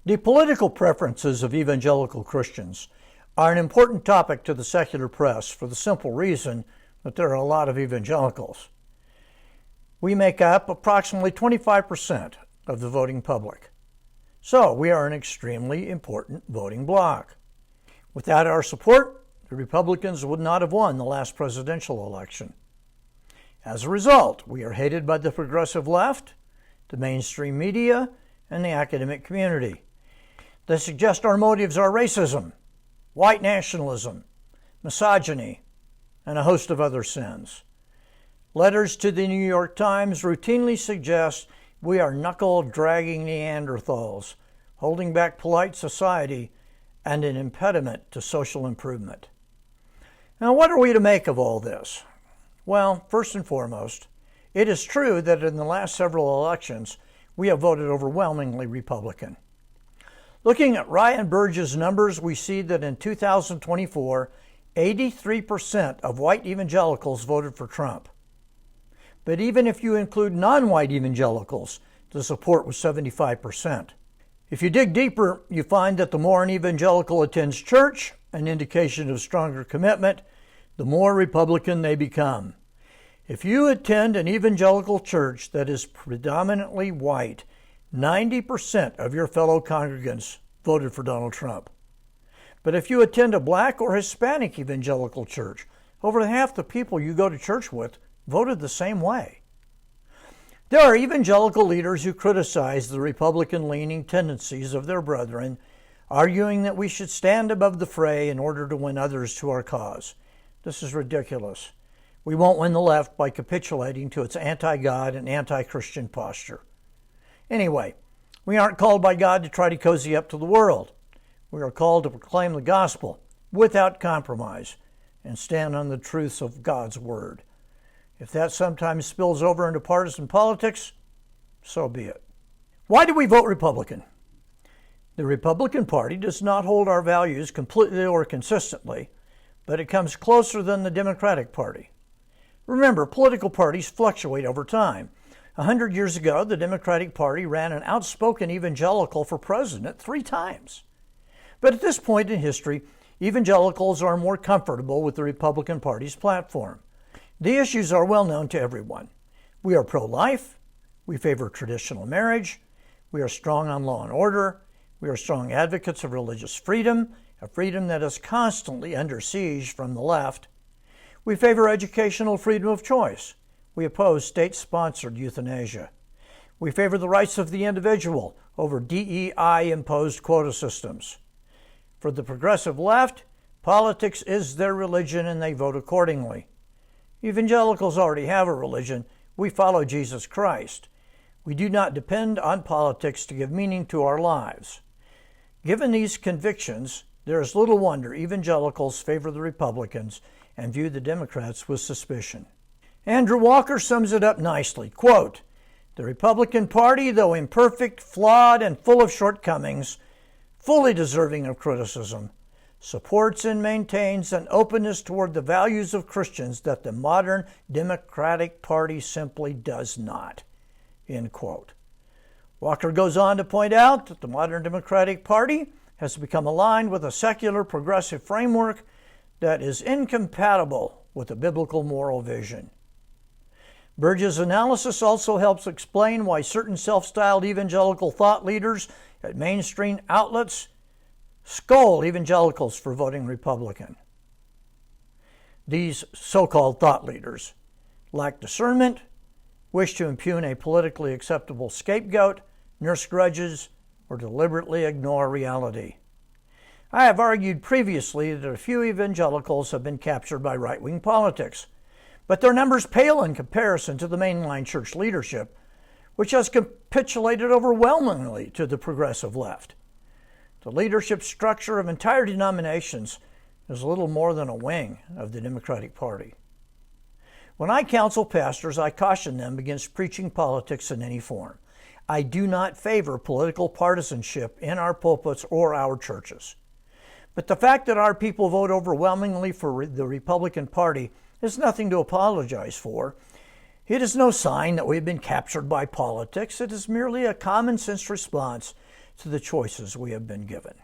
The political preferences of evangelical Christians are an important topic to the secular press for the simple reason that there are a lot of evangelicals. We make up approximately 25% of the voting public. So we are an extremely important voting bloc. Without our support, the Republicans would not have won the last presidential election. As a result, we are hated by the progressive left, the mainstream media, and the academic community. They suggest our motives are racism, white nationalism, misogyny, and a host of other sins. Letters to the New York Times routinely suggest we are knuckle-dragging Neanderthals, holding back polite society and an impediment to social improvement. Now, what are we to make of all this? Well, first and foremost, it is true that in the last several elections, we have voted overwhelmingly Republican. Looking at Ryan Burge's numbers, we see that in 2024, 83% of white evangelicals voted for Trump. But even if you include non-white evangelicals, the support was 75%. If you dig deeper, you find that the more an evangelical attends church, an indication of stronger commitment, the more Republican they become. If you attend an evangelical church that is predominantly white, 90% of your fellow congregants voted for Donald Trump. But if you attend a black or Hispanic evangelical church, over half the people you go to church with voted the same way. There are evangelical leaders who criticize the Republican-leaning tendencies of their brethren, arguing that we should stand above the fray in order to win others to our cause. This is ridiculous. We won't win the left by capitulating to its anti-God and anti-Christian posture. Anyway, we aren't called by God to try to cozy up to the world. We are called to proclaim the gospel without compromise and stand on the truths of God's word. If that sometimes spills over into partisan politics, so be it. Why do we vote Republican? The Republican Party does not hold our values completely or consistently, but it comes closer than the Democratic Party. Remember, political parties fluctuate over time. 100 years ago, the Democratic Party ran an outspoken evangelical for president 3 times. But at this point in history, evangelicals are more comfortable with the Republican Party's platform. The issues are well known to everyone. We are pro-life, we favor traditional marriage, we are strong on law and order, we are strong advocates of religious freedom, a freedom that is constantly under siege from the left. We favor educational freedom of choice. We oppose state-sponsored euthanasia. We favor the rights of the individual over DEI-imposed quota systems. For the progressive left, politics is their religion and they vote accordingly. Evangelicals already have a religion. We follow Jesus Christ. We do not depend on politics to give meaning to our lives. Given these convictions, there is little wonder evangelicals favor the Republicans and view the Democrats with suspicion. Andrew Walker sums it up nicely, quote, "The Republican Party, though imperfect, flawed, and full of shortcomings, fully deserving of criticism, supports and maintains an openness toward the values of Christians that the modern Democratic Party simply does not." End quote. Walker goes on to point out that the modern Democratic Party has become aligned with a secular progressive framework that is incompatible with a biblical moral vision. Burge's analysis also helps explain why certain self-styled evangelical thought leaders at mainstream outlets scold evangelicals for voting Republican. These so-called thought leaders lack discernment, wish to impugn a politically acceptable scapegoat, nurse grudges, or deliberately ignore reality. I have argued previously that a few evangelicals have been captured by right-wing politics, but their numbers pale in comparison to the mainline church leadership, which has capitulated overwhelmingly to the progressive left. The leadership structure of entire denominations is little more than a wing of the Democratic Party. When I counsel pastors, I caution them against preaching politics in any form. I do not favor political partisanship in our pulpits or our churches. But the fact that our people vote overwhelmingly for the Republican Party is nothing to apologize for. It is no sign that we've been captured by politics. It is merely a common sense response to the choices we have been given.